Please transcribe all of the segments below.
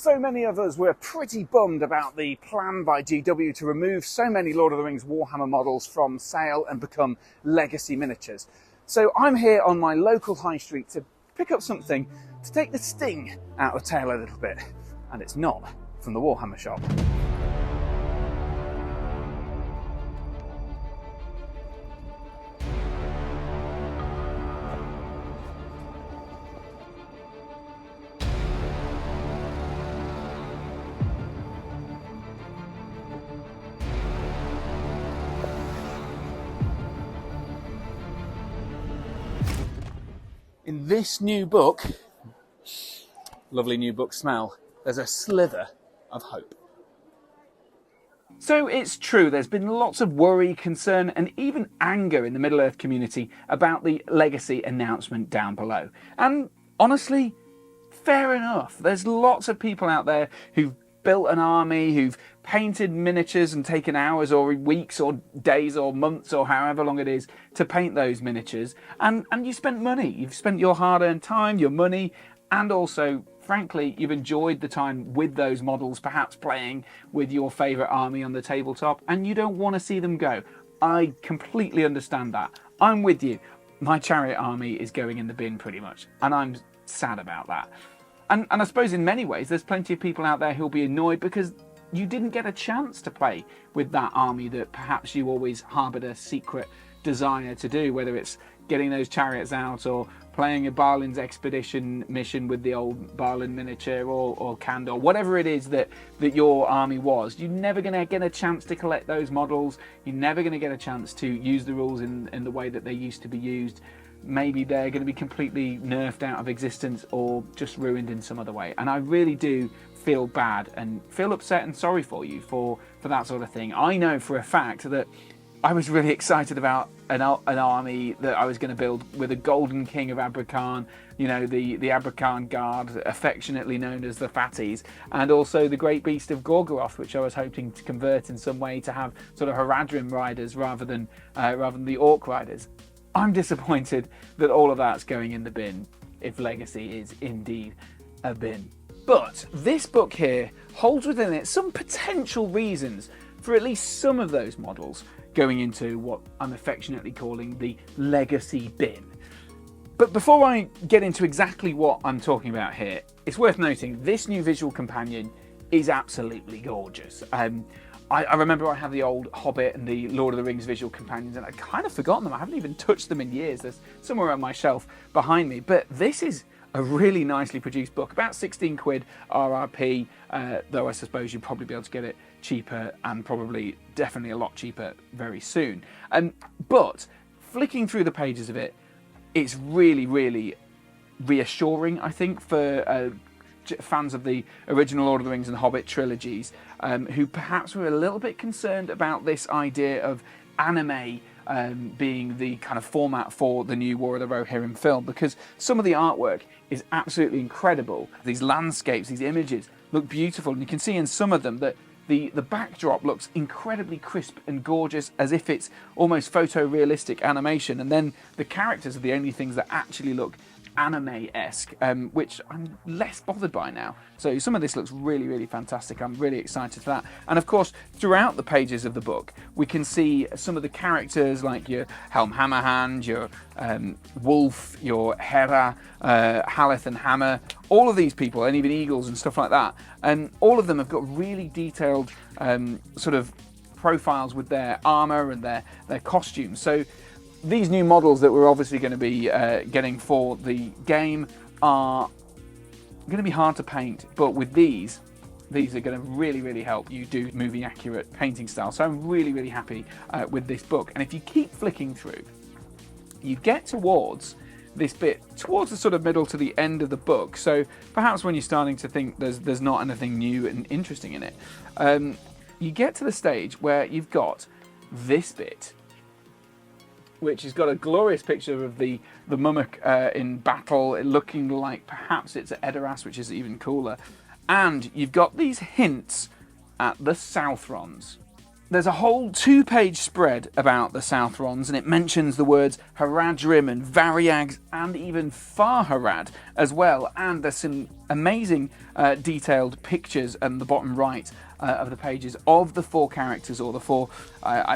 So many of us were pretty bummed about the plan by GW to remove so many Lord of the Rings Warhammer models from sale and become legacy miniatures. So I'm here on my local high street to pick up something to take the sting out of the tail a little bit. And it's not from the Warhammer shop. In this new book, lovely new book smell, there's a slither of hope. So it's true, there's been lots of worry, concern and even anger in the Middle-earth community about the legacy announcement down below. And honestly, fair enough. There's lots of people out there who've built an army, who've painted miniatures and taken hours or weeks or days or months or however long it is to paint those miniatures. And you spent money. You've spent your hard-earned time, your money, and also, frankly, you've enjoyed the time with those models, perhaps playing with your favourite army on the tabletop, and you don't want to see them go. I completely understand that. I'm with you. My chariot army is going in the bin pretty much, and I'm sad about that. And I suppose in many ways, there's plenty of people out there who'll be annoyed because you didn't get a chance to play with that army that perhaps you always harboured a secret desire to do, whether it's getting those chariots out or playing a Barlin's expedition mission with the old Barlin miniature or Candor, whatever it is that your army was. You're never going to get a chance to collect those models. You're never going to get a chance to use the rules in the way that they used to be used. Maybe they're going to be completely nerfed out of existence or just ruined in some other way. And I really do feel bad and feel upset and sorry for you for that sort of thing. I know for a fact that I was really excited about an army that I was going to build with a Golden King of Abrakan, you know, the Abrakan Guard, affectionately known as the Fatties, and also the Great Beast of Gorgoroth, which I was hoping to convert in some way to have sort of Haradrim riders rather than the Orc riders. I'm disappointed that all of that's going in the bin, if Legacy is indeed a bin. But this book here holds within it some potential reasons for at least some of those models going into what I'm affectionately calling the Legacy bin. But before I get into exactly what I'm talking about here, it's worth noting this new visual companion is absolutely gorgeous. I remember I have the old Hobbit and the Lord of the Rings visual companions, and I'd kind of forgotten them. I haven't even touched them in years. There's somewhere on my shelf behind me. But this is a really nicely produced book, about 16 quid RRP, though I suppose you'll probably be able to get it cheaper and probably definitely a lot cheaper very soon. But flicking through the pages of it, it's really, really reassuring, I think, for fans of the original Lord of the Rings and the Hobbit trilogies, who perhaps were a little bit concerned about this idea of anime being the kind of format for the new War of the Rohirrim film, because some of the artwork is absolutely incredible. These landscapes, these images look beautiful, and you can see in some of them that the backdrop looks incredibly crisp and gorgeous, as if it's almost photorealistic animation, and then the characters are the only things that actually look anime-esque, which I'm less bothered by now. So some of this looks really, really fantastic. I'm really excited for that. And of course, throughout the pages of the book, we can see some of the characters like your Helm Hammerhand, your Wolf, your Hera, Haleth and Hammer, all of these people, and even Eagles and stuff like that. And all of them have got really detailed sort of profiles with their armor and their costumes. So these new models that we're obviously going to be getting for the game are going to be hard to paint, but with these are going to really, really help you do movie accurate painting style. So I'm really, really happy with this book. And if you keep flicking through, you get towards this bit, towards the sort of middle to the end of the book. So perhaps when you're starting to think there's not anything new and interesting in it, you get to the stage where you've got this bit, which has got a glorious picture of the Mummock in battle, looking like perhaps it's at Edoras, which is even cooler. And you've got these hints at the Southrons. There's a whole 2-page spread about the Southrons, and it mentions the words Haradrim and Variags and even Farharad as well. And there's some amazing detailed pictures on the bottom right of the pages of the 4 characters, or the 4,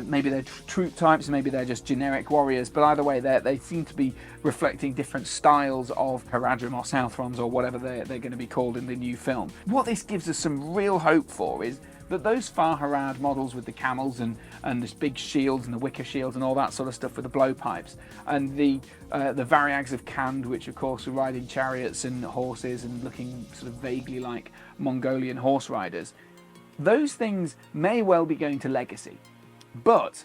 maybe they're troop types, maybe they're just generic warriors, but either way they seem to be reflecting different styles of Haradrim or Southrons or whatever they're going to be called in the new film. What this gives us some real hope for is that those Farharad models with the camels and the big shields and the wicker shields and all that sort of stuff with the blowpipes, and the Variags of Khand, which of course are riding chariots and horses and looking sort of vaguely like Mongolian horse riders, those things may well be going to legacy. But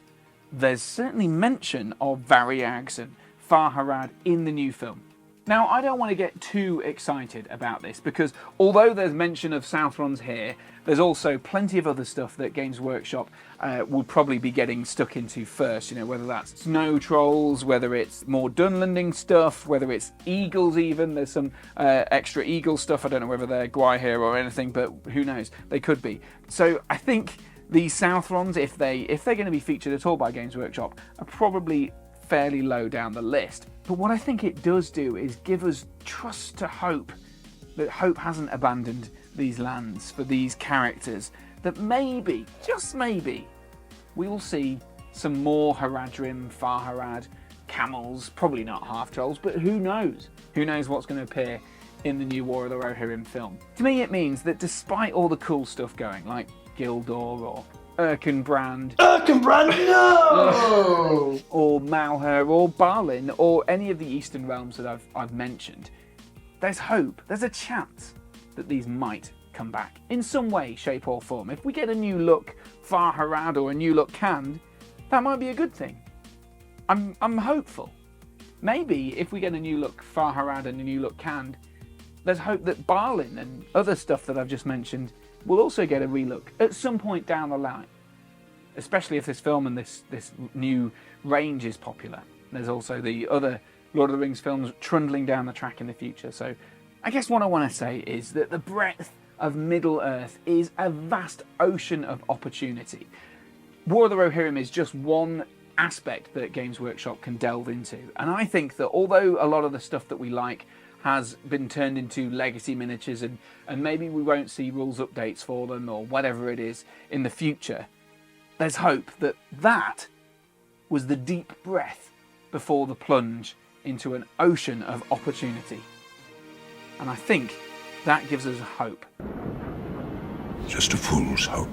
there's certainly mention of Variags and Farharad in the new film. Now, I don't want to get too excited about this, because although there's mention of Southrons here, there's also plenty of other stuff that Games Workshop will probably be getting stuck into first, you know, whether that's snow trolls, whether it's more Dunlanding stuff, whether it's eagles even. There's some extra eagle stuff. I don't know whether they're Gwaihir or anything, but who knows? They could be. So I think these Southrons, if they're going to be featured at all by Games Workshop, are probably fairly low down the list. But what I think it does do is give us trust to hope that hope hasn't abandoned these lands for these characters, that maybe, just maybe, we will see some more Haradrim, Farharad, camels, probably not half-trolls, but who knows? Who knows what's going to appear in the new War of the Rohirrim film. To me, it means that despite all the cool stuff going, like Gildor or Erkenbrand, no! or Malher, or Balin, or any of the Eastern realms that I've mentioned, there's hope, there's a chance that these might come back in some way, shape or form. If we get a new look Farharad or a new look Khand, that might be a good thing. I'm hopeful. Maybe if we get a new look Farharad and a new look Khand, there's hope that Balin and other stuff that I've just mentioned will also get a relook at some point down the line, especially if this film and this new range is popular. There's also the other Lord of the Rings films trundling down the track in the future. So I guess what I want to say is that the breadth of Middle-earth is a vast ocean of opportunity. War of the Rohirrim is just one aspect that Games Workshop can delve into, and I think that although a lot of the stuff that we like has been turned into legacy miniatures, and maybe we won't see rules updates for them or whatever it is in the future, there's hope that that was the deep breath before the plunge into an ocean of opportunity. And I think that gives us hope. Just a fool's hope.